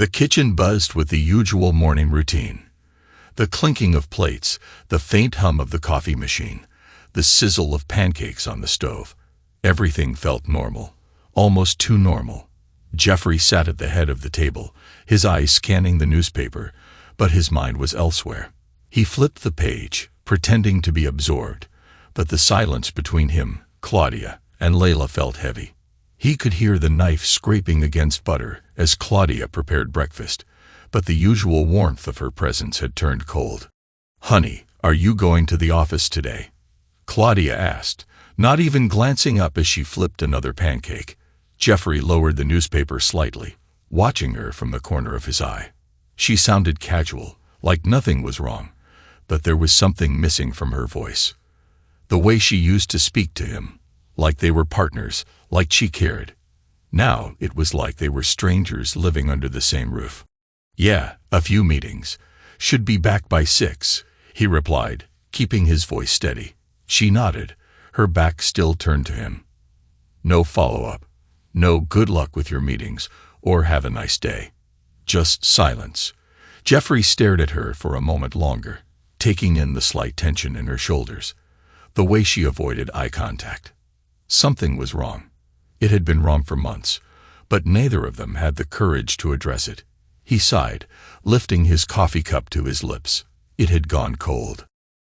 The kitchen buzzed with the usual morning routine. The clinking of plates, the faint hum of the coffee machine, the sizzle of pancakes on the stove. Everything felt normal, almost too normal. Jeffrey sat at the head of the table, his eyes scanning the newspaper, but his mind was elsewhere. He flipped the page, pretending to be absorbed, but the silence between him, Claudia, and Layla felt heavy. He could hear the knife scraping against butter as Claudia prepared breakfast, but the usual warmth of her presence had turned cold. "Honey, are you going to the office today?" Claudia asked, not even glancing up as she flipped another pancake. Jeffrey lowered the newspaper slightly, watching her from the corner of his eye. She sounded casual, like nothing was wrong, but there was something missing from her voice. The way she used to speak to him, like they were partners, like she cared. Now it was like they were strangers living under the same roof. "Yeah, a few meetings. Should be back by 6, he replied, keeping his voice steady. She nodded, her back still turned to him. No follow-up. No good luck with your meetings, or have a nice day. Just silence. Jeffrey stared at her for a moment longer, taking in the slight tension in her shoulders, the way she avoided eye contact. Something was wrong. It had been wrong for months, but neither of them had the courage to address it. He sighed, lifting his coffee cup to his lips. It had gone cold.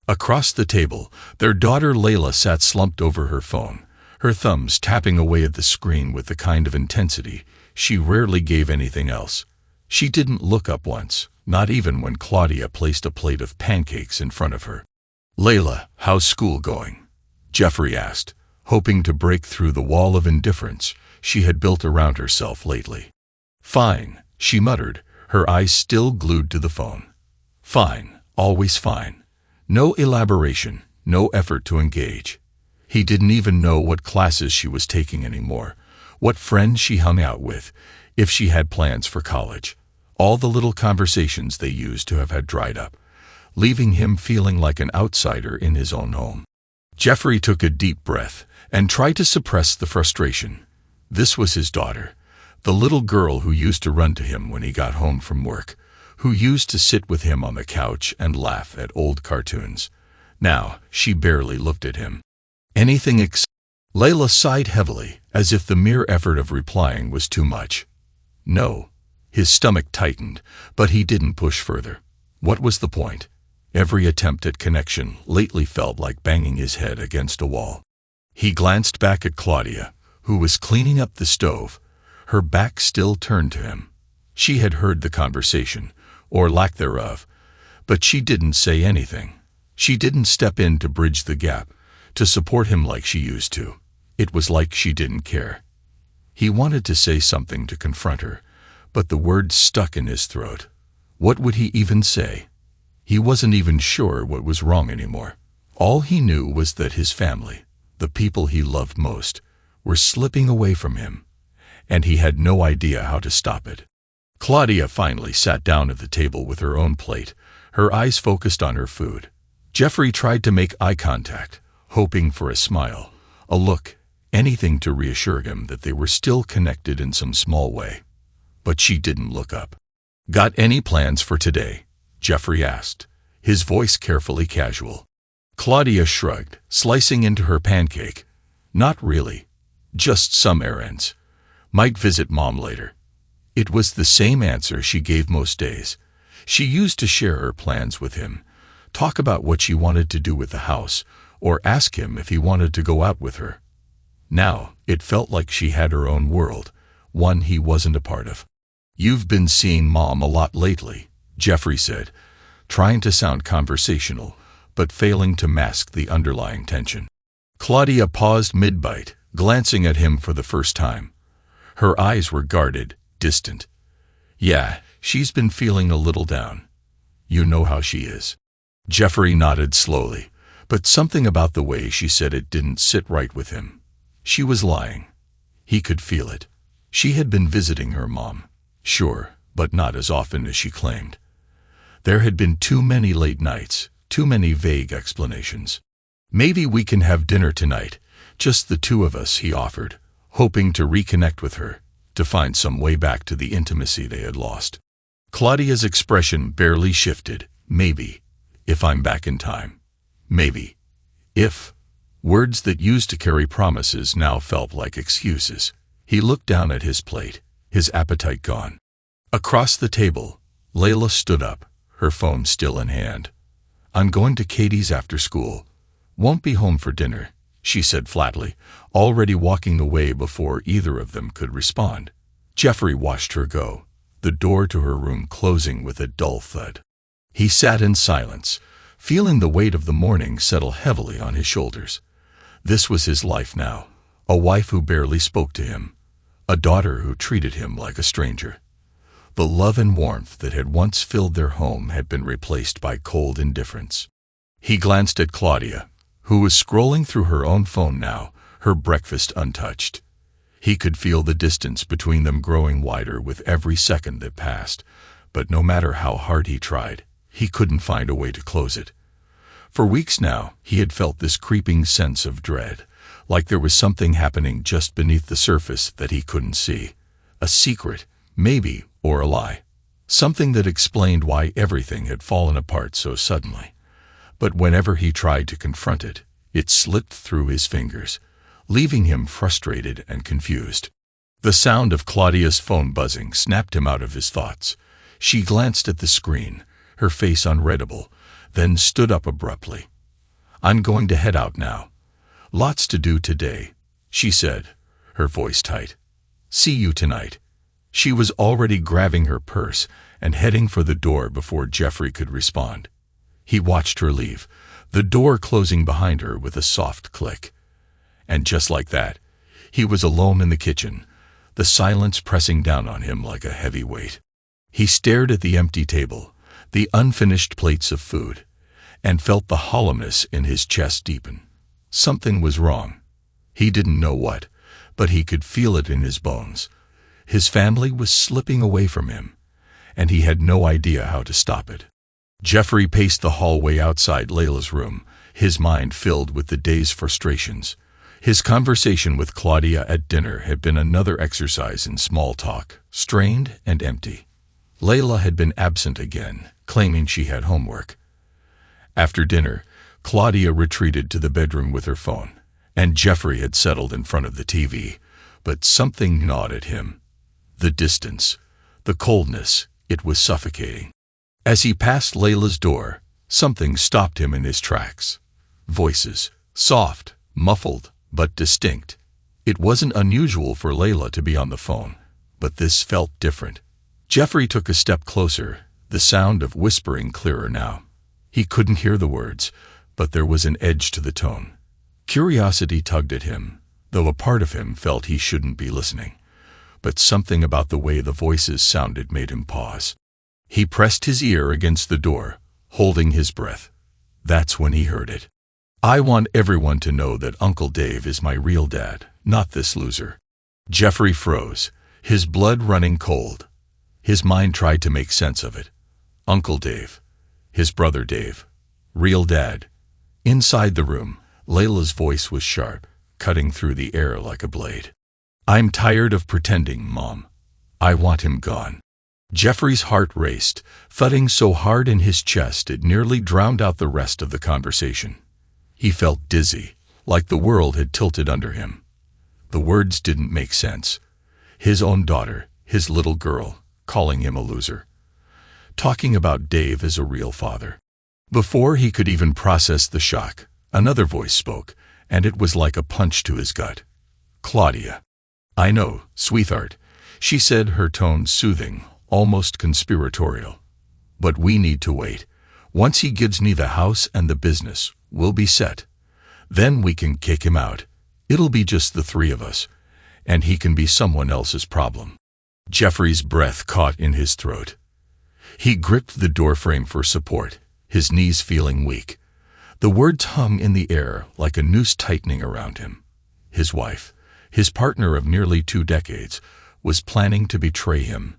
Across the table, their daughter Layla sat slumped over her phone, her thumbs tapping away at the screen with the kind of intensity she rarely gave anything else. She didn't look up once, not even when Claudia placed a plate of pancakes in front of her. "Layla, how's school going?" Jeffrey asked, hoping to break through the wall of indifference she had built around herself lately. "Fine," she muttered, her eyes still glued to the phone. "Fine, always fine." No elaboration, no effort to engage. He didn't even know what classes she was taking anymore, what friends she hung out with, if she had plans for college. All the little conversations they used to have had dried up, leaving him feeling like an outsider in his own home. Jeffrey took a deep breath and tried to suppress the frustration. This was his daughter, the little girl who used to run to him when he got home from work, who used to sit with him on the couch and laugh at old cartoons. Now, she barely looked at him. Anything except... Layla sighed heavily, as if the mere effort of replying was too much. No. His stomach tightened, but he didn't push further. What was the point? Every attempt at connection lately felt like banging his head against a wall. He glanced back at Claudia, who was cleaning up the stove, her back still turned to him. She had heard the conversation, or lack thereof, but she didn't say anything. She didn't step in to bridge the gap, to support him like she used to. It was like she didn't care. He wanted to say something to confront her, but the words stuck in his throat. What would he even say? He wasn't even sure what was wrong anymore. All he knew was that his family, the people he loved most, were slipping away from him, and he had no idea how to stop it. Claudia finally sat down at the table with her own plate, her eyes focused on her food. Jeffrey tried to make eye contact, hoping for a smile, a look, anything to reassure him that they were still connected in some small way. But she didn't look up. "Got any plans for today?" Jeffrey asked, his voice carefully casual. Claudia shrugged, slicing into her pancake. "Not really. Just some errands. Might visit Mom later." It was the same answer she gave most days. She used to share her plans with him, talk about what she wanted to do with the house, or ask him if he wanted to go out with her. Now, it felt like she had her own world, one he wasn't a part of. "You've been seeing Mom a lot lately," Jeffrey said, trying to sound conversational, but failing to mask the underlying tension. Claudia paused mid-bite, glancing at him for the first time. Her eyes were guarded, distant. "Yeah, she's been feeling a little down. You know how she is." Jeffrey nodded slowly, but something about the way she said it didn't sit right with him. She was lying. He could feel it. She had been visiting her mom, sure, but not as often as she claimed. There had been too many late nights, too many vague explanations. "Maybe we can have dinner tonight, just the two of us," he offered, hoping to reconnect with her, to find some way back to the intimacy they had lost. Claudia's expression barely shifted. Maybe, if I'm back in time. Maybe. If. Words that used to carry promises now felt like excuses. He looked down at his plate, his appetite gone. Across the table, Layla stood up, her phone still in hand. I'm going to Katie's after school. Won't be home for dinner, she said flatly, already walking away before either of them could respond. Jeffrey watched her go, the door to her room closing with a dull thud. He sat in silence, feeling the weight of the morning settle heavily on his shoulders. This was his life now, a wife who barely spoke to him, a daughter who treated him like a stranger. The love and warmth that had once filled their home had been replaced by cold indifference. He glanced at Claudia, who was scrolling through her own phone now, her breakfast untouched. He could feel the distance between them growing wider with every second that passed, but no matter how hard he tried, he couldn't find a way to close it. For weeks now, he had felt this creeping sense of dread, like there was something happening just beneath the surface that he couldn't see. A secret, maybe, or a lie. Something that explained why everything had fallen apart so suddenly. But whenever he tried to confront it, it slipped through his fingers, leaving him frustrated and confused. The sound of Claudia's phone buzzing snapped him out of his thoughts. She glanced at the screen, her face unreadable, then stood up abruptly. I'm going to head out now. Lots to do today, she said, her voice tight. See you tonight. She was already grabbing her purse and heading for the door before Jeffrey could respond. He watched her leave, the door closing behind her with a soft click. And just like that, he was alone in the kitchen, the silence pressing down on him like a heavy weight. He stared at the empty table, the unfinished plates of food, and felt the hollowness in his chest deepen. Something was wrong. He didn't know what, but he could feel it in his bones. His family was slipping away from him, and he had no idea how to stop it. Jeffrey paced the hallway outside Layla's room, his mind filled with the day's frustrations. His conversation with Claudia at dinner had been another exercise in small talk, strained and empty. Layla had been absent again, claiming she had homework. After dinner, Claudia retreated to the bedroom with her phone, and Jeffrey had settled in front of the TV, but something gnawed at him. The distance, the coldness, it was suffocating. As he passed Layla's door, something stopped him in his tracks. Voices, soft, muffled, but distinct. It wasn't unusual for Layla to be on the phone, but this felt different. Jeffrey took a step closer, the sound of whispering clearer now. He couldn't hear the words, but there was an edge to the tone. Curiosity tugged at him, though a part of him felt he shouldn't be listening. But something about the way the voices sounded made him pause. He pressed his ear against the door, holding his breath. That's when he heard it. I want everyone to know that Uncle Dave is my real dad, not this loser. Jeffrey froze, his blood running cold. His mind tried to make sense of it. Uncle Dave. His brother Dave. Real dad. Inside the room, Layla's voice was sharp, cutting through the air like a blade. I'm tired of pretending, Mom. I want him gone. Jeffrey's heart raced, thudding so hard in his chest it nearly drowned out the rest of the conversation. He felt dizzy, like the world had tilted under him. The words didn't make sense. His own daughter, his little girl, calling him a loser. Talking about Dave as a real father. Before he could even process the shock, another voice spoke, and it was like a punch to his gut. Claudia. I know, sweetheart, she said, her tone soothing, almost conspiratorial. But we need to wait. Once he gives me the house and the business, we'll be set. Then we can kick him out. It'll be just the three of us, and he can be someone else's problem. Jeffrey's breath caught in his throat. He gripped the doorframe for support, his knees feeling weak. The words hung in the air like a noose tightening around him. His wife, his partner of nearly 2 decades, was planning to betray him.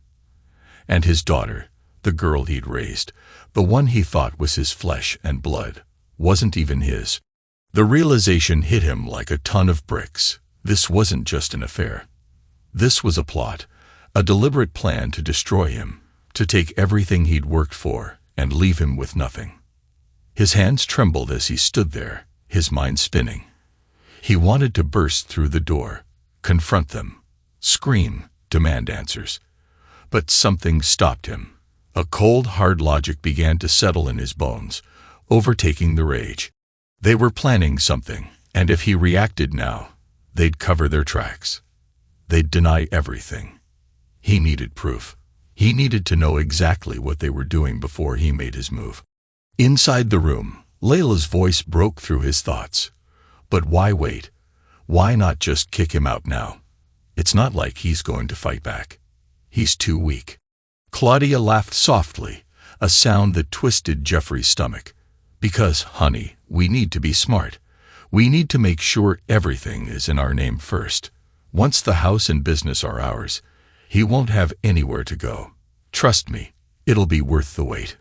And his daughter, the girl he'd raised, the one he thought was his flesh and blood, wasn't even his. The realization hit him like a ton of bricks. This wasn't just an affair. This was a plot, a deliberate plan to destroy him, to take everything he'd worked for and leave him with nothing. His hands trembled as he stood there, his mind spinning. He wanted to burst through the door, confront them, scream, demand answers. But something stopped him. A cold, hard logic began to settle in his bones, overtaking the rage. They were planning something, and if he reacted now, they'd cover their tracks. They'd deny everything. He needed proof. He needed to know exactly what they were doing before he made his move. Inside the room, Layla's voice broke through his thoughts. But why wait? Why not just kick him out now? It's not like he's going to fight back. He's too weak. Claudia laughed softly, a sound that twisted Jeffrey's stomach. Because, honey, we need to be smart. We need to make sure everything is in our name first. Once the house and business are ours, he won't have anywhere to go. Trust me, it'll be worth the wait.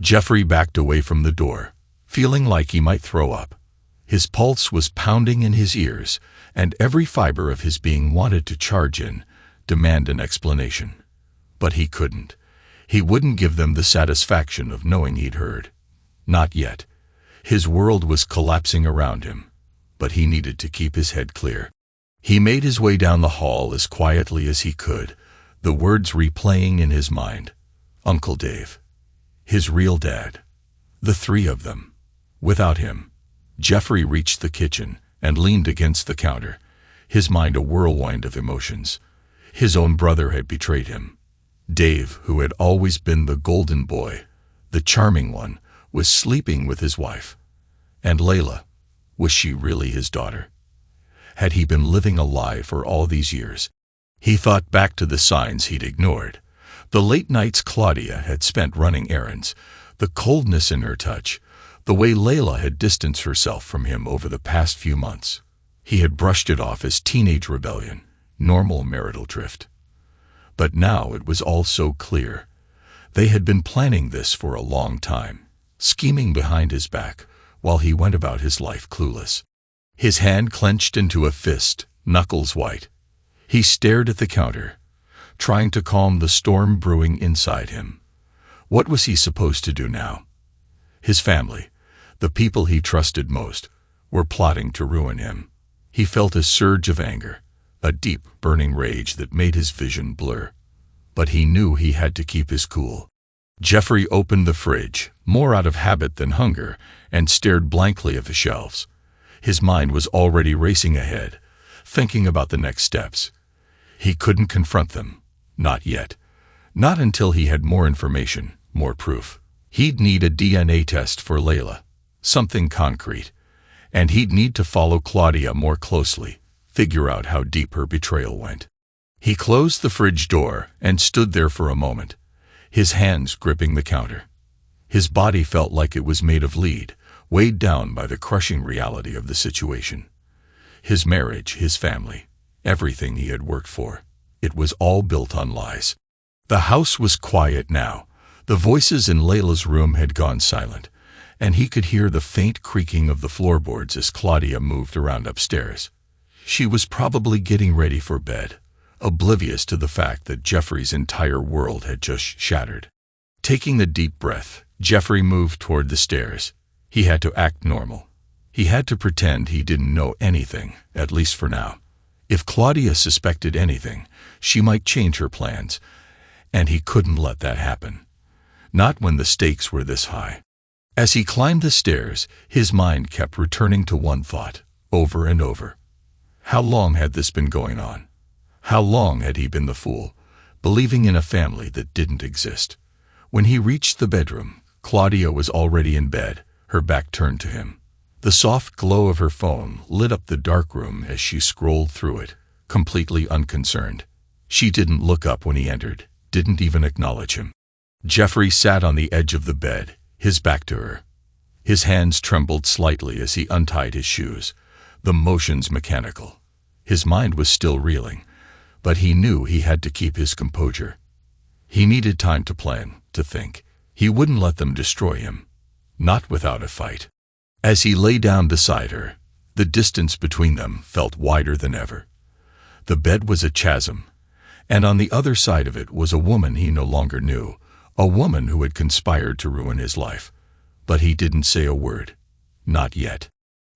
Jeffrey backed away from the door, feeling like he might throw up. His pulse was pounding in his ears, and every fiber of his being wanted to charge in, demand an explanation. But he couldn't. He wouldn't give them the satisfaction of knowing he'd heard. Not yet. His world was collapsing around him, but he needed to keep his head clear. He made his way down the hall as quietly as he could, the words replaying in his mind. Uncle Dave. His real dad. The three of them. Without him. Jeffrey reached the kitchen and leaned against the counter, his mind a whirlwind of emotions. His own brother had betrayed him. Dave, who had always been the golden boy, the charming one, was sleeping with his wife. And Layla, was she really his daughter? Had he been living a lie for all these years? He thought back to the signs he'd ignored. The late nights Claudia had spent running errands, the coldness in her touch, the way Layla had distanced herself from him over the past few months. He had brushed it off as teenage rebellion, normal marital drift. But now it was all so clear. They had been planning this for a long time, scheming behind his back, while he went about his life clueless. His hand clenched into a fist, knuckles white. He stared at the counter, trying to calm the storm brewing inside him. What was he supposed to do now? His family, the people he trusted most, were plotting to ruin him. He felt a surge of anger, a deep, burning rage that made his vision blur. But he knew he had to keep his cool. Jeffrey opened the fridge, more out of habit than hunger, and stared blankly at the shelves. His mind was already racing ahead, thinking about the next steps. He couldn't confront them. Not yet. Not until he had more information, more proof. He'd need a DNA test for Layla, something concrete. And he'd need to follow Claudia more closely, figure out how deep her betrayal went. He closed the fridge door and stood there for a moment, his hands gripping the counter. His body felt like it was made of lead, weighed down by the crushing reality of the situation. His marriage, his family, everything he had worked for, it was all built on lies. The house was quiet now. The voices in Layla's room had gone silent, and he could hear the faint creaking of the floorboards as Claudia moved around upstairs. She was probably getting ready for bed, oblivious to the fact that Jeffrey's entire world had just shattered. Taking a deep breath, Jeffrey moved toward the stairs. He had to act normal. He had to pretend he didn't know anything, at least for now. If Claudia suspected anything, she might change her plans, and he couldn't let that happen. Not when the stakes were this high. As he climbed the stairs, his mind kept returning to one thought, over and over. How long had this been going on? How long had he been the fool, believing in a family that didn't exist? When he reached the bedroom, Claudia was already in bed, her back turned to him. The soft glow of her phone lit up the dark room as she scrolled through it, completely unconcerned. She didn't look up when he entered, didn't even acknowledge him. Jeffrey sat on the edge of the bed, his back to her. His hands trembled slightly as he untied his shoes, the motions mechanical. His mind was still reeling, but he knew he had to keep his composure. He needed time to plan, to think. He wouldn't let them destroy him. Not without a fight. As he lay down beside her, the distance between them felt wider than ever. The bed was a chasm, And on the other side of it was a woman he no longer knew, a woman who had conspired to ruin his life. But he didn't say a word. Not yet.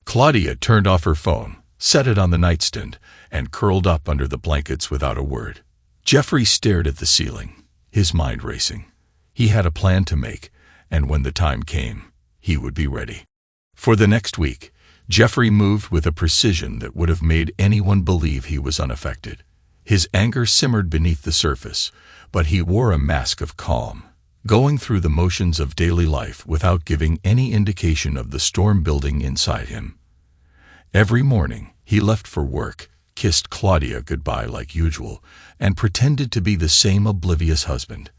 Claudia turned off her phone, set it on the nightstand, and curled up under the blankets without a word. Jeffrey stared at the ceiling, his mind racing. He had a plan to make, and when the time came, he would be ready. For the next week, Jeffrey moved with a precision that would have made anyone believe he was unaffected. His anger simmered beneath the surface, but he wore a mask of calm, going through the motions of daily life without giving any indication of the storm building inside him. Every morning, he left for work, kissed Claudia goodbye like usual, and pretended to be the same oblivious husband.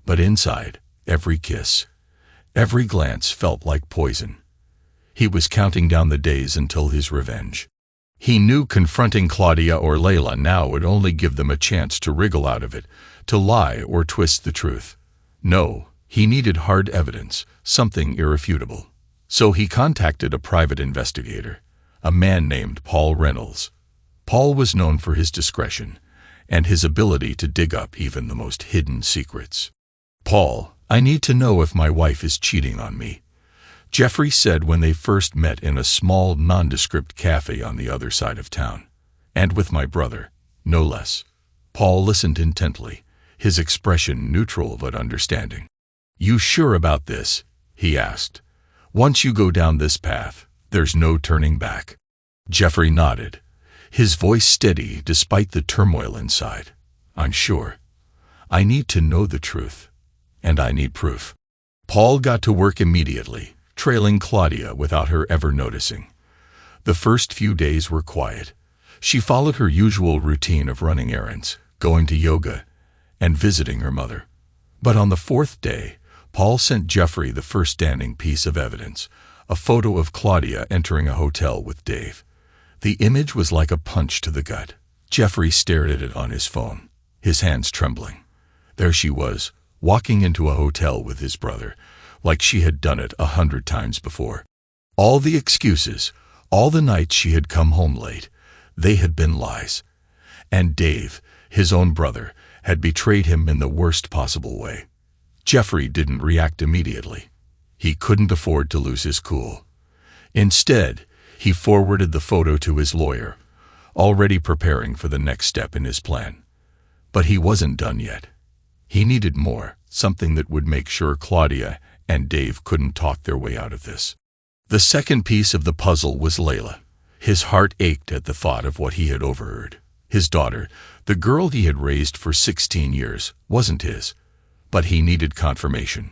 But inside, every kiss, every glance felt like poison. He was counting down the days until his revenge. He knew confronting Claudia or Layla now would only give them a chance to wriggle out of it, to lie or twist the truth. No, he needed hard evidence, something irrefutable. So he contacted a private investigator, a man named Paul Reynolds. Paul was known for his discretion and his ability to dig up even the most hidden secrets. "Paul, I need to know if my wife is cheating on me," Jeffrey said when they first met in a small, nondescript cafe on the other side of town. "And with my brother, no less." Paul listened intently, his expression neutral but understanding. "You sure about this?" he asked. "Once you go down this path, there's no turning back." Jeffrey nodded, his voice steady despite the turmoil inside. "I'm sure. I need to know the truth, and I need proof." Paul got to work immediately, trailing Claudia without her ever noticing. The first few days were quiet. She followed her usual routine of running errands, going to yoga, and visiting her mother. But on the fourth day, Paul sent Jeffrey the first damning piece of evidence, a photo of Claudia entering a hotel with Dave. The image was like a punch to the gut. Jeffrey stared at it on his phone, his hands trembling. There she was, walking into a hotel with his brother, like she had done it 100 times before. All the excuses, all the nights she had come home late, they had been lies. And Dave, his own brother, had betrayed him in the worst possible way. Jeffrey didn't react immediately. He couldn't afford to lose his cool. Instead, he forwarded the photo to his lawyer, already preparing for the next step in his plan. But he wasn't done yet. He needed more, something that would make sure Claudia and Dave couldn't talk their way out of this. The second piece of the puzzle was Layla. His heart ached at the thought of what he had overheard. His daughter, the girl he had raised for 16 years, wasn't his. But he needed confirmation.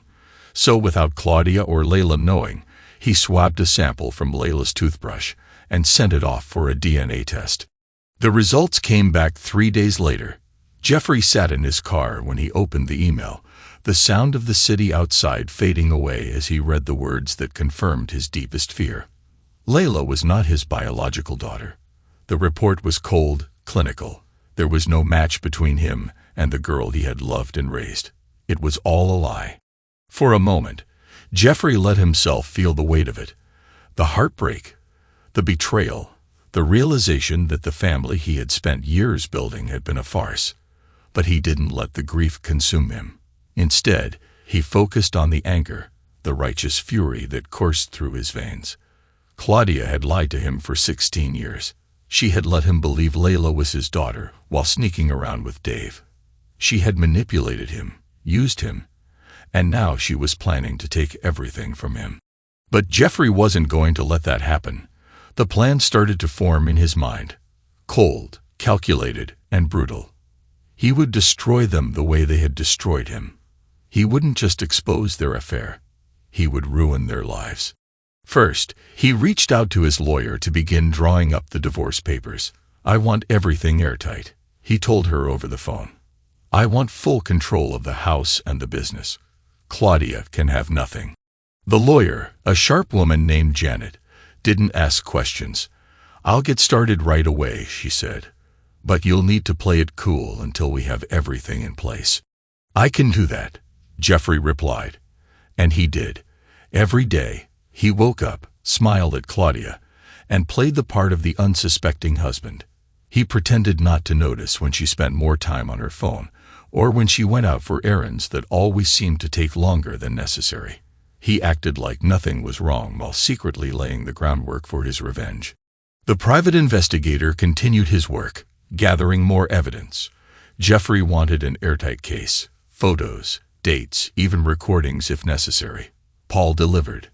So without Claudia or Layla knowing, he swabbed a sample from Layla's toothbrush and sent it off for a DNA test. The results came back 3 days later. Jeffrey sat in his car when he opened the email, the sound of the city outside fading away as he read the words that confirmed his deepest fear. Layla was not his biological daughter. The report was cold, clinical. There was no match between him and the girl he had loved and raised. It was all a lie. For a moment, Jeffrey let himself feel the weight of it. The heartbreak, the betrayal, the realization that the family he had spent years building had been a farce. But he didn't let the grief consume him. Instead, he focused on the anger, the righteous fury that coursed through his veins. Claudia had lied to him for 16 years. She had let him believe Layla was his daughter while sneaking around with Dave. She had manipulated him, used him, and now she was planning to take everything from him. But Jeffrey wasn't going to let that happen. The plan started to form in his mind. Cold, calculated, and brutal. He would destroy them the way they had destroyed him. He wouldn't just expose their affair. He would ruin their lives. First, he reached out to his lawyer to begin drawing up the divorce papers. "I want everything airtight," he told her over the phone. "I want full control of the house and the business. Claudia can have nothing." The lawyer, a sharp woman named Janet, didn't ask questions. "I'll get started right away," she said. "But you'll need to play it cool until we have everything in place." "I can do that," Jeffrey replied. And he did. Every day, he woke up, smiled at Claudia, and played the part of the unsuspecting husband. He pretended not to notice when she spent more time on her phone, or when she went out for errands that always seemed to take longer than necessary. He acted like nothing was wrong while secretly laying the groundwork for his revenge. The private investigator continued his work, gathering more evidence. Jeffrey wanted an airtight case, photos, dates, even recordings if necessary. Paul delivered.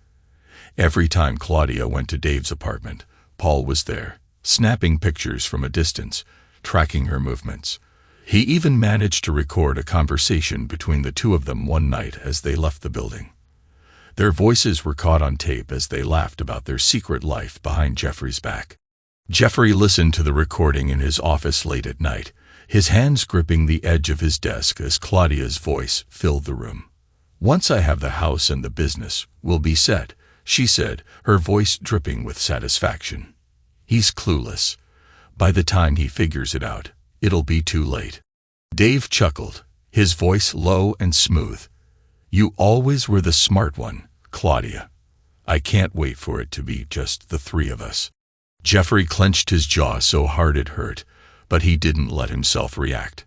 Every time Claudia went to Dave's apartment, Paul was there, snapping pictures from a distance, tracking her movements. He even managed to record a conversation between the two of them one night as they left the building. Their voices were caught on tape as they laughed about their secret life behind Jeffrey's back. Jeffrey listened to the recording in his office late at night, his hands gripping the edge of his desk as Claudia's voice filled the room. "Once I have the house and the business, we'll be set," she said, her voice dripping with satisfaction. He's clueless. By the time he figures it out, it'll be too late. Dave chuckled, his voice low and smooth. "You always were the smart one, Claudia. I can't wait for it to be just the three of us." Jeffrey clenched his jaw so hard it hurt, but he didn't let himself react.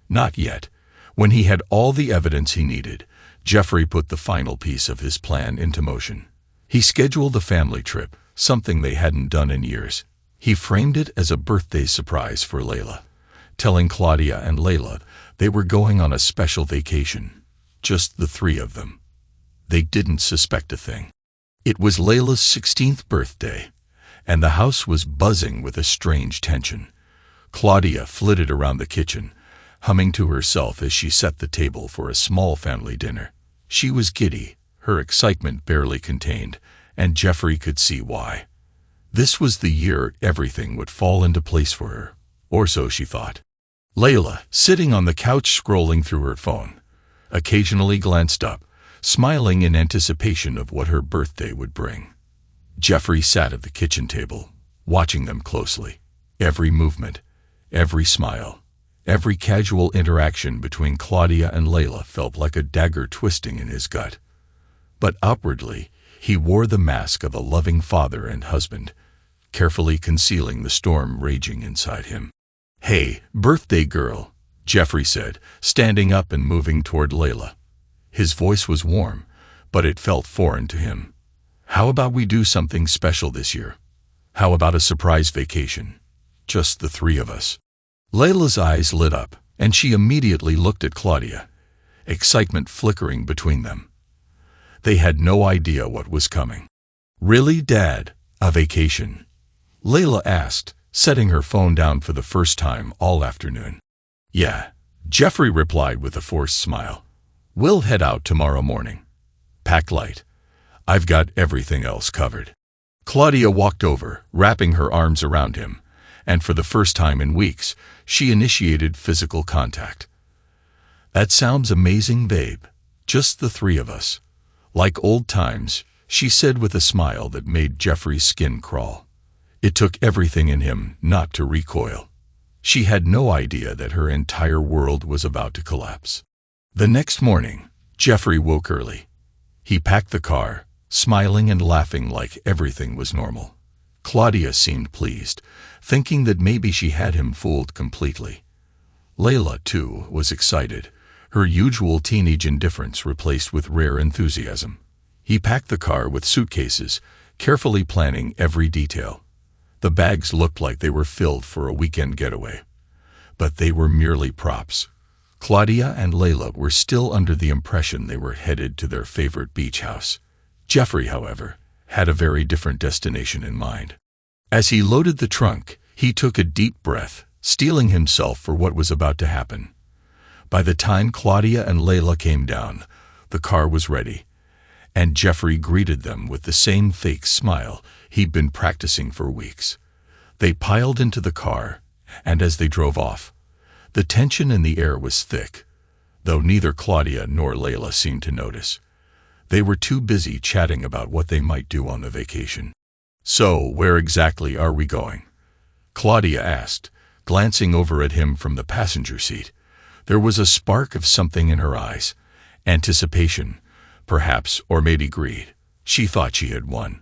Not yet. When he had all the evidence he needed, Jeffrey put the final piece of his plan into motion. He scheduled a family trip, something they hadn't done in years. He framed it as a birthday surprise for Layla, telling Claudia and Layla they were going on a special vacation. Just the three of them. They didn't suspect a thing. It was Layla's 16th birthday, and the house was buzzing with a strange tension. Claudia flitted around the kitchen, humming to herself as she set the table for a small family dinner. She was giddy, her excitement barely contained, and Jeffrey could see why. This was the year everything would fall into place for her, or so she thought. Layla, sitting on the couch scrolling through her phone, occasionally glanced up, smiling in anticipation of what her birthday would bring. Jeffrey sat at the kitchen table, watching them closely. Every movement, every smile, every casual interaction between Claudia and Layla felt like a dagger twisting in his gut. But outwardly, he wore the mask of a loving father and husband, carefully concealing the storm raging inside him. "Hey, birthday girl," Jeffrey said, standing up and moving toward Layla. His voice was warm, but it felt foreign to him. "How about we do something special this year? How about a surprise vacation? Just the three of us." Layla's eyes lit up, and she immediately looked at Claudia, excitement flickering between them. They had no idea what was coming. "Really, Dad? A vacation?" Layla asked, setting her phone down for the first time all afternoon. "Yeah," Jeffrey replied with a forced smile. "We'll head out tomorrow morning. Pack light. I've got everything else covered." Claudia walked over, wrapping her arms around him, and for the first time in weeks, she initiated physical contact. "That sounds amazing, babe. Just the three of us. Like old times," she said with a smile that made Jeffrey's skin crawl. It took everything in him not to recoil. She had no idea that her entire world was about to collapse. The next morning, Jeffrey woke early. He packed the car, smiling and laughing like everything was normal. Claudia seemed pleased, thinking that maybe she had him fooled completely. Layla, too, was excited, her usual teenage indifference replaced with rare enthusiasm. He packed the car with suitcases, carefully planning every detail. The bags looked like they were filled for a weekend getaway. But they were merely props. Claudia and Layla were still under the impression they were headed to their favorite beach house. Jeffrey, however, had a very different destination in mind. As he loaded the trunk, he took a deep breath, steeling himself for what was about to happen. By the time Claudia and Layla came down, the car was ready, and Jeffrey greeted them with the same fake smile he'd been practicing for weeks. They piled into the car, and as they drove off, the tension in the air was thick, though neither Claudia nor Layla seemed to notice. They were too busy chatting about what they might do on the vacation. "So, where exactly are we going?" Claudia asked, glancing over at him from the passenger seat. There was a spark of something in her eyes, anticipation, perhaps, or maybe greed. She thought she had won.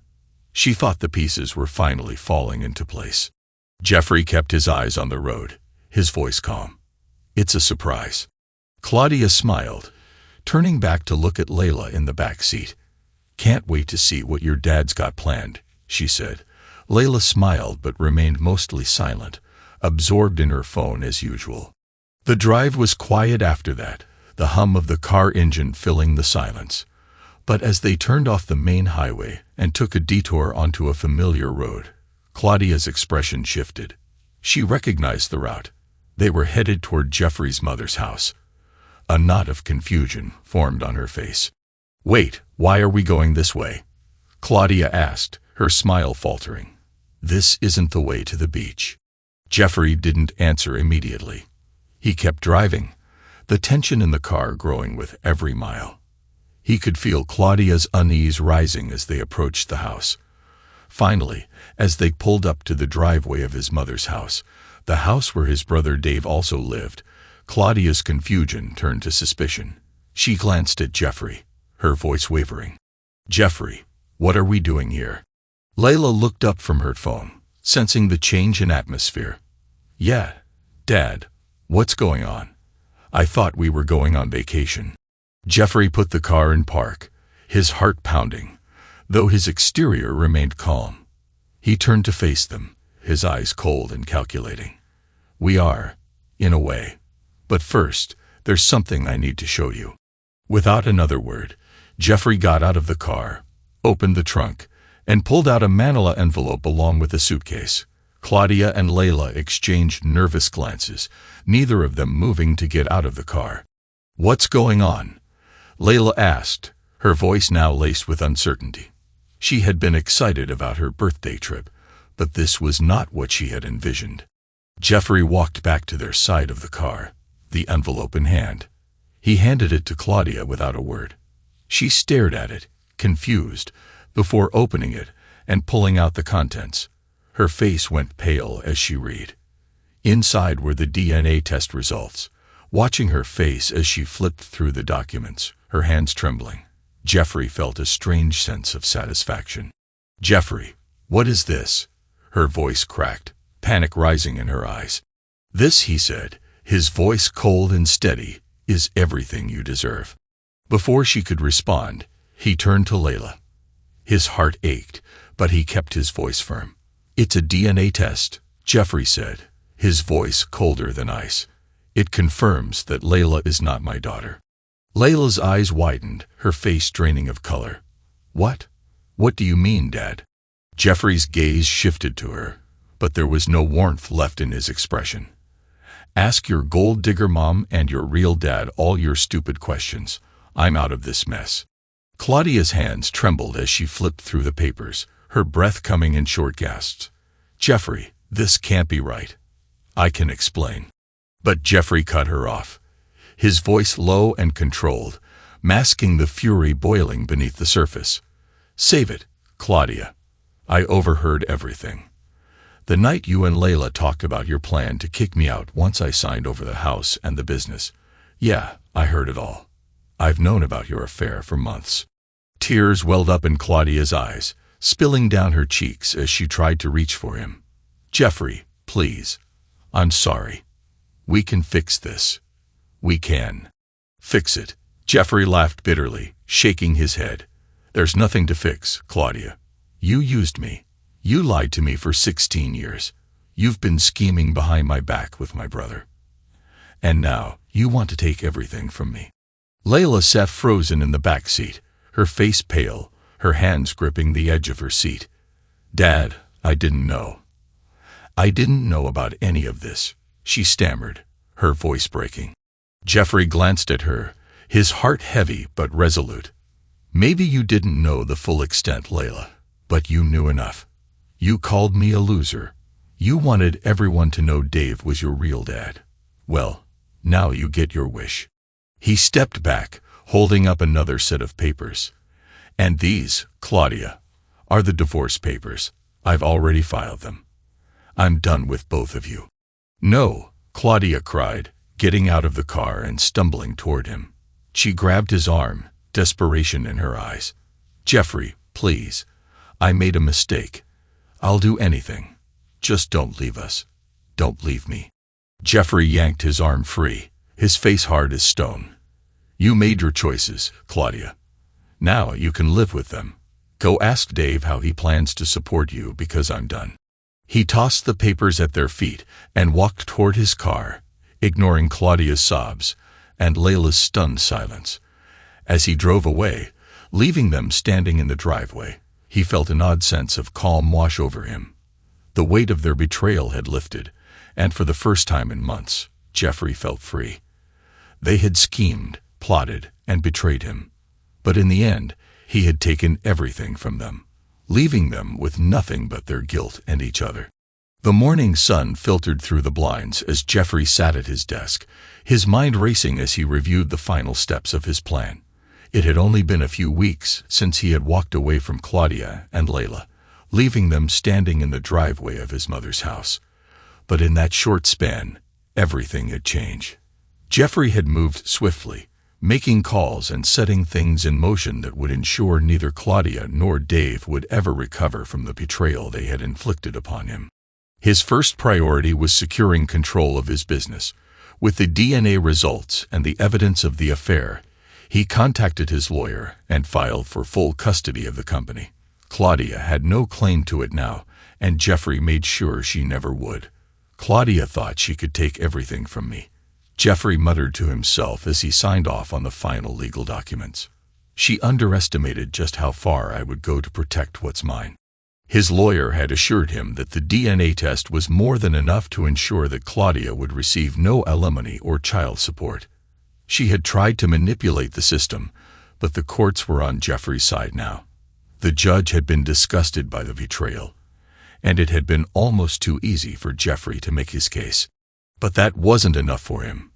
She thought the pieces were finally falling into place. Jeffrey kept his eyes on the road, his voice calm. It's a surprise. Claudia smiled, turning back to look at Layla in the back seat. Can't wait to see what your dad's got planned, she said. Layla smiled but remained mostly silent, absorbed in her phone as usual. The drive was quiet after that, the hum of the car engine filling the silence. But as they turned off the main highway and took a detour onto a familiar road, Claudia's expression shifted. She recognized the route. They were headed toward Jeffrey's mother's house. A knot of confusion formed on her face. Wait, why are we going this way? Claudia asked, her smile faltering. This isn't the way to the beach. Jeffrey didn't answer immediately. He kept driving, the tension in the car growing with every mile. He could feel Claudia's unease rising as they approached the house. Finally, as they pulled up to the driveway of his mother's house, the house where his brother Dave also lived, Claudia's confusion turned to suspicion. She glanced at Jeffrey, her voice wavering. Jeffrey, what are we doing here? Layla looked up from her phone, sensing the change in atmosphere. Yeah, Dad, what's going on? I thought we were going on vacation. Jeffrey put the car in park, his heart pounding, though his exterior remained calm. He turned to face them, his eyes cold and calculating. We are, in a way. But first, there's something I need to show you. Without another word, Jeffrey got out of the car, opened the trunk, and pulled out a manila envelope along with a suitcase. Claudia and Layla exchanged nervous glances, neither of them moving to get out of the car. What's going on? Layla asked, her voice now laced with uncertainty. She had been excited about her birthday trip, but this was not what she had envisioned. Jeffrey walked back to their side of the car, the envelope in hand. He handed it to Claudia without a word. She stared at it, confused, before opening it and pulling out the contents. Her face went pale as she read. Inside were the DNA test results. Watching her face as she flipped through the documents, her hands trembling, Jeffrey felt a strange sense of satisfaction. Jeffrey, what is this? Her voice cracked, panic rising in her eyes. This, he said, his voice cold and steady, is everything you deserve. Before she could respond, he turned to Layla. His heart ached, but he kept his voice firm. It's a DNA test, Jeffrey said, his voice colder than ice. It confirms that Layla is not my daughter. Layla's eyes widened, her face draining of color. What? What do you mean, Dad? Jeffrey's gaze shifted to her, but there was no warmth left in his expression. Ask your gold digger mom and your real dad all your stupid questions. I'm out of this mess. Claudia's hands trembled as she flipped through the papers, her breath coming in short gasps. Jeffrey, this can't be right. I can explain. But Jeffrey cut her off, his voice low and controlled, masking the fury boiling beneath the surface. Save it, Claudia. I overheard everything. The night you and Layla talked about your plan to kick me out once I signed over the house and the business. Yeah, I heard it all. I've known about your affair for months. Tears welled up in Claudia's eyes, spilling down her cheeks as she tried to reach for him. Jeffrey, please. I'm sorry. We can fix this. We can. Fix it. Jeffrey laughed bitterly, shaking his head. There's nothing to fix, Claudia. You used me. You lied to me for 16 years. You've been scheming behind my back with my brother. And now, you want to take everything from me. Layla sat frozen in the back seat, her face pale, her hands gripping the edge of her seat. Dad, I didn't know. I didn't know about any of this, she stammered, her voice breaking. Jeffrey glanced at her, his heart heavy but resolute. Maybe you didn't know the full extent, Layla, but you knew enough. You called me a loser. You wanted everyone to know Dave was your real dad. Well, now you get your wish. He stepped back, holding up another set of papers. And these, Claudia, are the divorce papers. I've already filed them. I'm done with both of you. No, Claudia cried, getting out of the car and stumbling toward him. She grabbed his arm, desperation in her eyes. Jeffrey, please. I made a mistake. I'll do anything. Just don't leave us. Don't leave me." Jeffrey yanked his arm free, his face hard as stone. "You made your choices, Claudia. Now you can live with them. Go ask Dave how he plans to support you, because I'm done." He tossed the papers at their feet and walked toward his car, ignoring Claudia's sobs and Layla's stunned silence. As he drove away, leaving them standing in the driveway, he felt an odd sense of calm wash over him. The weight of their betrayal had lifted, and for the first time in months, Jeffrey felt free. They had schemed, plotted, and betrayed him. But in the end, he had taken everything from them, leaving them with nothing but their guilt and each other. The morning sun filtered through the blinds as Jeffrey sat at his desk, his mind racing as he reviewed the final steps of his plan. It had only been a few weeks since he had walked away from Claudia and Layla, leaving them standing in the driveway of his mother's house. But in that short span, everything had changed. Jeffrey had moved swiftly, making calls and setting things in motion that would ensure neither Claudia nor Dave would ever recover from the betrayal they had inflicted upon him. His first priority was securing control of his business. With the DNA results and the evidence of the affair, he contacted his lawyer and filed for full custody of the company. Claudia had no claim to it now, and Jeffrey made sure she never would. "Claudia thought she could take everything from me," Jeffrey muttered to himself as he signed off on the final legal documents. "She underestimated just how far I would go to protect what's mine." His lawyer had assured him that the DNA test was more than enough to ensure that Claudia would receive no alimony or child support. She had tried to manipulate the system, but the courts were on Jeffrey's side now. The judge had been disgusted by the betrayal, and it had been almost too easy for Jeffrey to make his case. But that wasn't enough for him.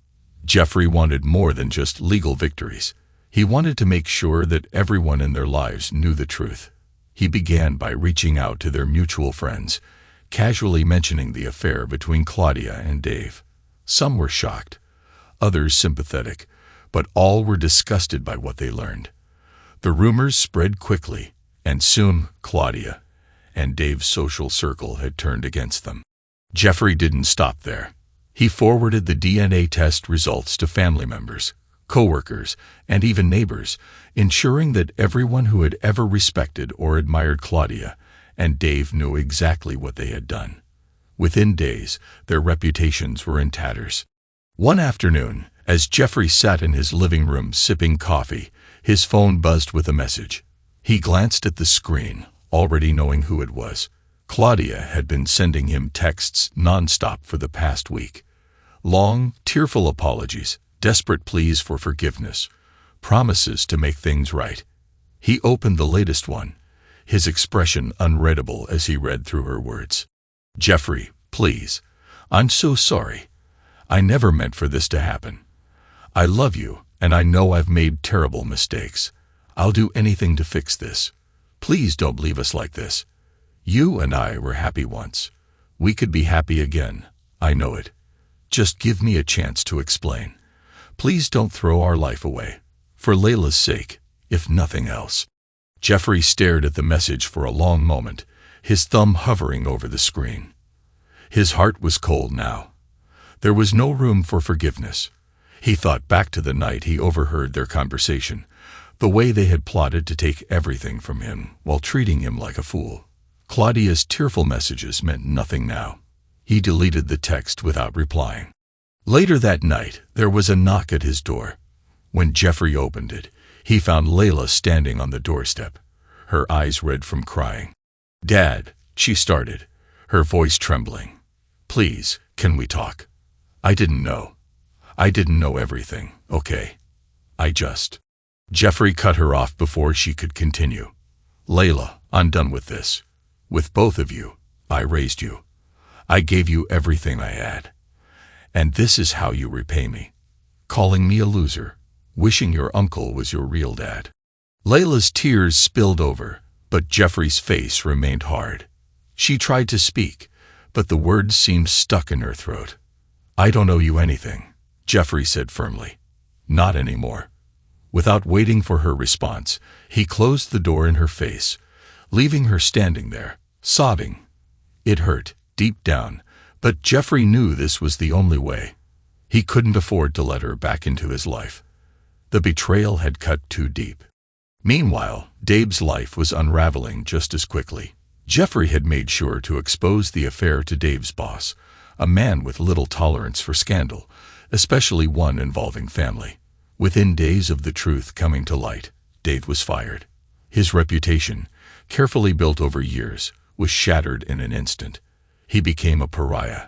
Jeffrey wanted more than just legal victories. He wanted to make sure that everyone in their lives knew the truth. He began by reaching out to their mutual friends, casually mentioning the affair between Claudia and Dave. Some were shocked, others sympathetic, but all were disgusted by what they learned. The rumors spread quickly, and soon Claudia and Dave's social circle had turned against them. Jeffrey didn't stop there. He forwarded the DNA test results to family members, co-workers, and even neighbors, ensuring that everyone who had ever respected or admired Claudia and Dave knew exactly what they had done. Within days, their reputations were in tatters. One afternoon, as Jeffrey sat in his living room sipping coffee, his phone buzzed with a message. He glanced at the screen, already knowing who it was. Claudia had been sending him texts nonstop for the past week. Long, tearful apologies, desperate pleas for forgiveness, promises to make things right. He opened the latest one, his expression unreadable as he read through her words. "Jeffrey, please. I'm so sorry. I never meant for this to happen. I love you, and I know I've made terrible mistakes. I'll do anything to fix this. Please don't leave us like this. You and I were happy once. We could be happy again. I know it. Just give me a chance to explain. Please don't throw our life away. For Layla's sake, if nothing else." Jeffrey stared at the message for a long moment, his thumb hovering over the screen. His heart was cold now. There was no room for forgiveness. He thought back to the night he overheard their conversation, the way they had plotted to take everything from him while treating him like a fool. Claudia's tearful messages meant nothing now. He deleted the text without replying. Later that night, there was a knock at his door. When Jeffrey opened it, he found Layla standing on the doorstep, her eyes red from crying. "Dad," she started, her voice trembling. "Please, can we talk? I didn't know everything, okay? Jeffrey cut her off before she could continue. "Layla, I'm done with this. With both of you, I raised you. I gave you everything I had. And this is how you repay me. Calling me a loser, wishing your uncle was your real dad." Layla's tears spilled over, but Jeffrey's face remained hard. She tried to speak, but the words seemed stuck in her throat. "I don't owe you anything," Jeffrey said firmly. "Not anymore." Without waiting for her response, he closed the door in her face, leaving her standing there, sobbing. It hurt, deep down, but Jeffrey knew this was the only way. He couldn't afford to let her back into his life. The betrayal had cut too deep. Meanwhile, Dave's life was unraveling just as quickly. Jeffrey had made sure to expose the affair to Dave's boss, a man with little tolerance for scandal, especially one involving family. Within days of the truth coming to light, Dave was fired. His reputation, carefully built over years, was shattered in an instant. He became a pariah,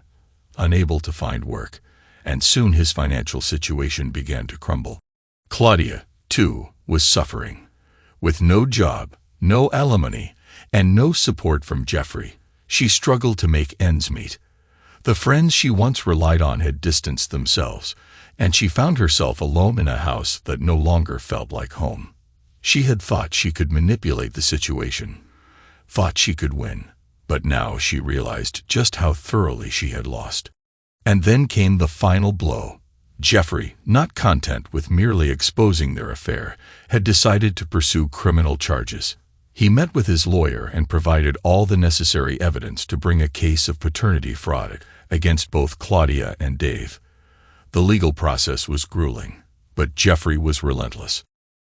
unable to find work, and soon his financial situation began to crumble. Claudia, too, was suffering. With no job, no alimony, and no support from Jeffrey, she struggled to make ends meet. The friends she once relied on had distanced themselves, and she found herself alone in a house that no longer felt like home. She had thought she could manipulate the situation, thought she could win, but now she realized just how thoroughly she had lost. And then came the final blow. Jeffrey, not content with merely exposing their affair, had decided to pursue criminal charges. He met with his lawyer and provided all the necessary evidence to bring a case of paternity fraud against both Claudia and Dave. The legal process was grueling, but Jeffrey was relentless.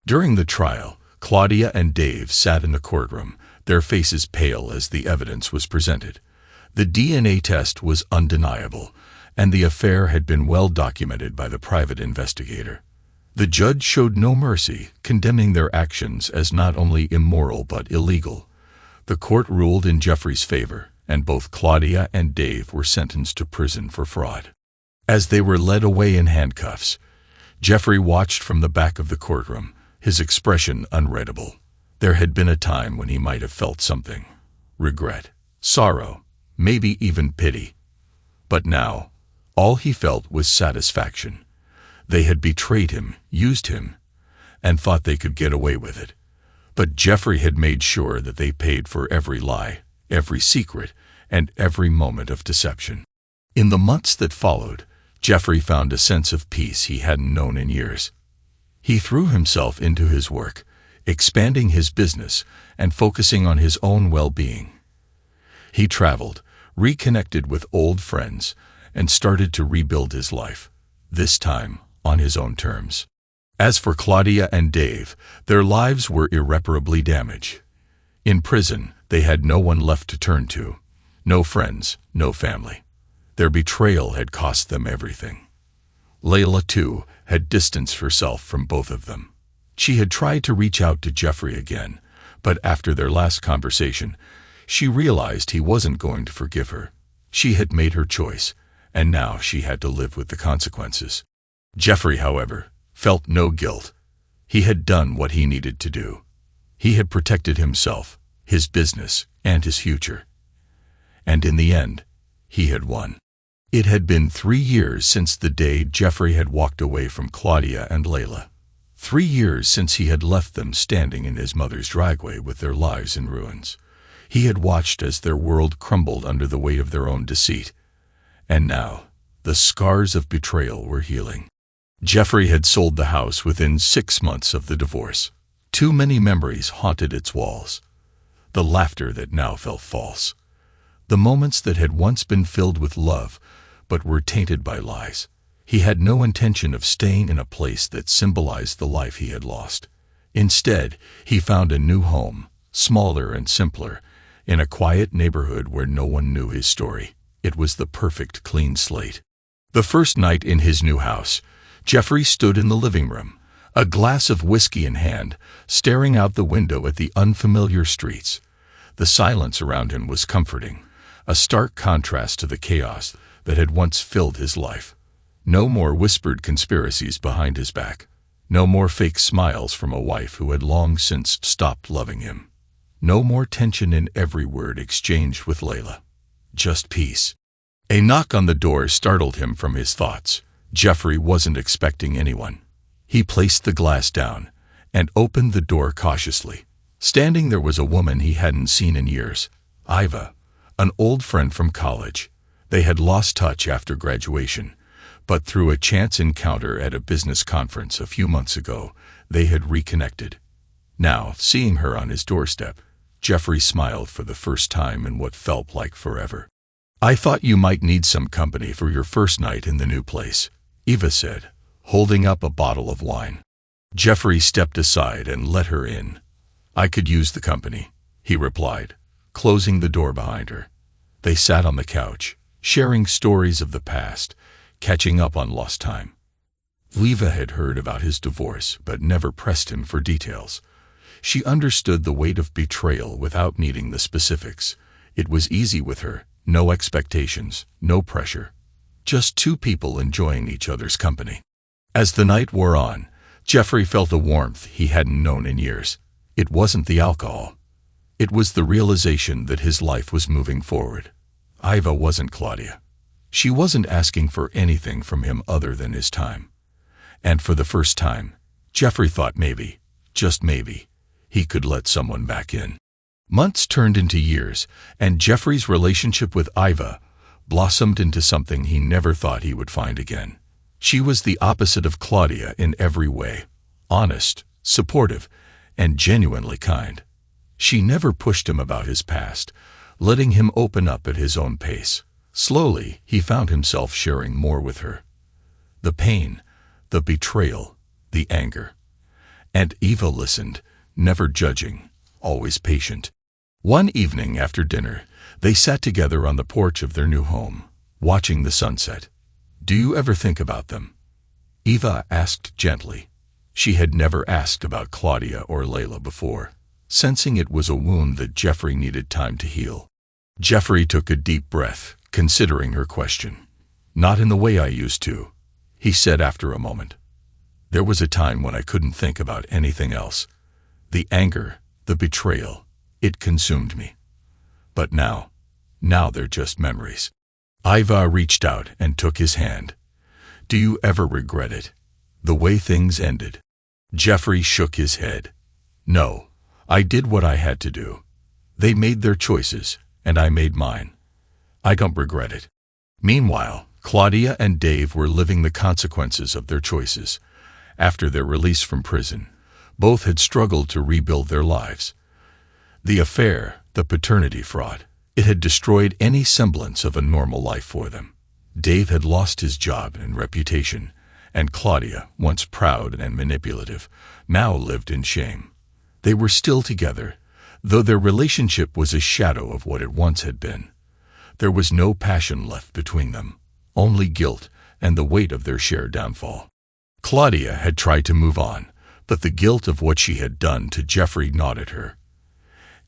During the trial, Claudia and Dave sat in the courtroom, their faces pale as the evidence was presented. The DNA test was undeniable, and the affair had been well documented by the private investigator. The judge showed no mercy, condemning their actions as not only immoral but illegal. The court ruled in Jeffrey's favor, and both Claudia and Dave were sentenced to prison for fraud. As they were led away in handcuffs, Jeffrey watched from the back of the courtroom, his expression unreadable. There had been a time when he might have felt something: regret, sorrow, maybe even pity. But now, all he felt was satisfaction. They had betrayed him, used him, and thought they could get away with it. But Jeffrey had made sure that they paid for every lie, every secret, and every moment of deception. In the months that followed, Jeffrey found a sense of peace he hadn't known in years. He threw himself into his work, expanding his business and focusing on his own well-being. He traveled, reconnected with old friends, and started to rebuild his life, this time on his own terms. As for Claudia and Dave, their lives were irreparably damaged. In prison, they had no one left to turn to, no friends, no family. Their betrayal had cost them everything. Layla, too, had distanced herself from both of them. She had tried to reach out to Jeffrey again, but after their last conversation, she realized he wasn't going to forgive her. She had made her choice, and now she had to live with the consequences. Jeffrey, however, felt no guilt. He had done what he needed to do. He had protected himself, his business, and his future. And in the end, he had won. It had been 3 years since the day Jeffrey had walked away from Claudia and Layla. 3 years since he had left them standing in his mother's driveway with their lives in ruins. He had watched as their world crumbled under the weight of their own deceit. And now, the scars of betrayal were healing. Jeffrey had sold the house within 6 months of the divorce. Too many memories haunted its walls. The laughter that now felt false. The moments that had once been filled with love, but were tainted by lies. He had no intention of staying in a place that symbolized the life he had lost. Instead, he found a new home, smaller and simpler, in a quiet neighborhood where no one knew his story. It was the perfect clean slate. The first night in his new house, Jeffrey stood in the living room, a glass of whiskey in hand, staring out the window at the unfamiliar streets. The silence around him was comforting, a stark contrast to the chaos that had once filled his life. No more whispered conspiracies behind his back. No more fake smiles from a wife who had long since stopped loving him. No more tension in every word exchanged with Layla. Just peace. A knock on the door startled him from his thoughts. Jeffrey wasn't expecting anyone. He placed the glass down and opened the door cautiously. Standing there was a woman he hadn't seen in years, Iva, an old friend from college. They had lost touch after graduation, but through a chance encounter at a business conference a few months ago, they had reconnected. Now, seeing her on his doorstep, Jeffrey smiled for the first time in what felt like forever. "I thought you might need some company for your first night in the new place," Eva said, holding up a bottle of wine. Jeffrey stepped aside and let her in. "I could use the company," he replied, closing the door behind her. They sat on the couch, sharing stories of the past, catching up on lost time. Eva had heard about his divorce but never pressed him for details. She understood the weight of betrayal without needing the specifics. It was easy with her, no expectations, no pressure. Just two people enjoying each other's company. As the night wore on, Jeffrey felt a warmth he hadn't known in years. It wasn't the alcohol. It was the realization that his life was moving forward. Iva wasn't Claudia. She wasn't asking for anything from him other than his time. And for the first time, Jeffrey thought maybe, just maybe, he could let someone back in. Months turned into years, and Jeffrey's relationship with Iva blossomed into something he never thought he would find again. She was the opposite of Claudia in every way, honest, supportive, and genuinely kind. She never pushed him about his past, letting him open up at his own pace. Slowly, he found himself sharing more with her. The pain, the betrayal, the anger. And Eva listened, never judging, always patient. One evening after dinner, they sat together on the porch of their new home, watching the sunset. "Do you ever think about them?" Eva asked gently. She had never asked about Claudia or Layla before, sensing it was a wound that Jeffrey needed time to heal. Jeffrey took a deep breath, considering her question. "Not in the way I used to," he said after a moment. "There was a time when I couldn't think about anything else. The anger, the betrayal, it consumed me. But now they're just memories." Iva reached out and took his hand. "Do you ever regret it? The way things ended?" Jeffrey shook his head. "No, I did what I had to do. They made their choices, and I made mine. I don't regret it." Meanwhile, Claudia and Dave were living the consequences of their choices. After their release from prison, both had struggled to rebuild their lives. The affair, the paternity fraud, it had destroyed any semblance of a normal life for them. Dave had lost his job and reputation, and Claudia, once proud and manipulative, now lived in shame. They were still together, though their relationship was a shadow of what it once had been. There was no passion left between them, only guilt and the weight of their shared downfall. Claudia had tried to move on, but the guilt of what she had done to Jeffrey gnawed at her.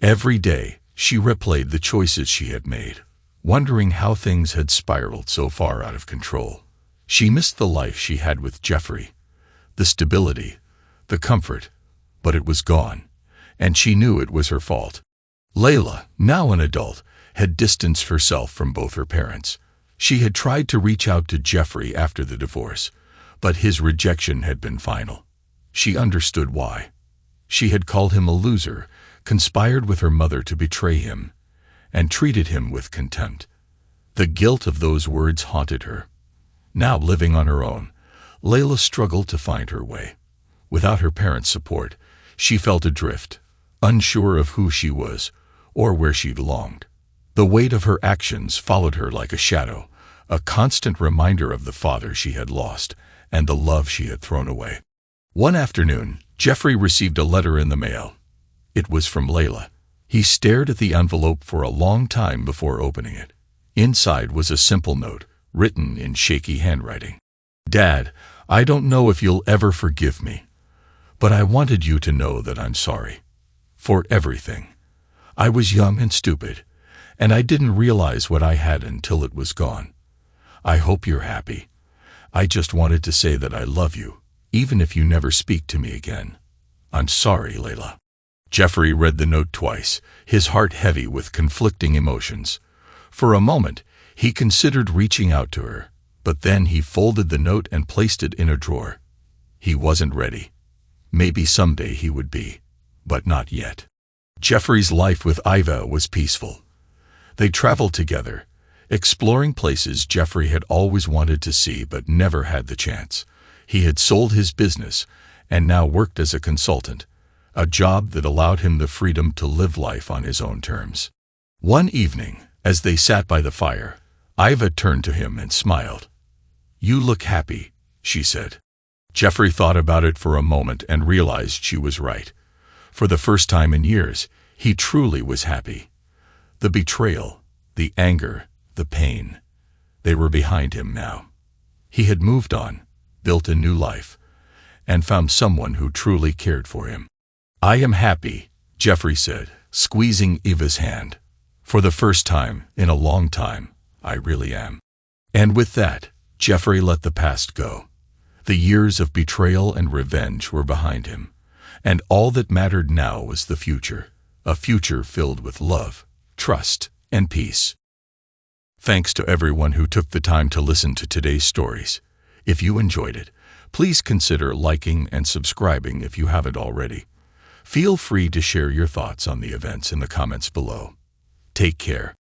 Every day, she replayed the choices she had made, wondering how things had spiraled so far out of control. She missed the life she had with Jeffrey, the stability, the comfort, but it was gone, and she knew it was her fault. Layla, now an adult, had distanced herself from both her parents. She had tried to reach out to Jeffrey after the divorce, but his rejection had been final. She understood why. She had called him a loser, conspired with her mother to betray him, and treated him with contempt. The guilt of those words haunted her. Now living on her own, Layla struggled to find her way. Without her parents' support, she felt adrift, unsure of who she was or where she belonged. The weight of her actions followed her like a shadow, a constant reminder of the father she had lost and the love she had thrown away. One afternoon, Jeffrey received a letter in the mail. It was from Layla. He stared at the envelope for a long time before opening it. Inside was a simple note, written in shaky handwriting. "Dad, I don't know if you'll ever forgive me, but I wanted you to know that I'm sorry. For everything. I was young and stupid, and I didn't realize what I had until it was gone. I hope you're happy. I just wanted to say that I love you, even if you never speak to me again. I'm sorry, Layla." Jeffrey read the note twice, his heart heavy with conflicting emotions. For a moment, he considered reaching out to her, but then he folded the note and placed it in a drawer. He wasn't ready. Maybe someday he would be, but not yet. Jeffrey's life with Iva was peaceful. They traveled together, exploring places Jeffrey had always wanted to see but never had the chance. He had sold his business and now worked as a consultant, a job that allowed him the freedom to live life on his own terms. One evening, as they sat by the fire, Iva turned to him and smiled. "You look happy," she said. Jeffrey thought about it for a moment and realized she was right. For the first time in years, he truly was happy. The betrayal, the anger, the pain, they were behind him now. He had moved on, built a new life, and found someone who truly cared for him. "I am happy," Jeffrey said, squeezing Iva's hand. "For the first time in a long time, I really am." And with that, Jeffrey let the past go. The years of betrayal and revenge were behind him, and all that mattered now was the future, a future filled with love, trust, and peace. Thanks to everyone who took the time to listen to today's stories. If you enjoyed it, please consider liking and subscribing if you haven't already. Feel free to share your thoughts on the events in the comments below. Take care.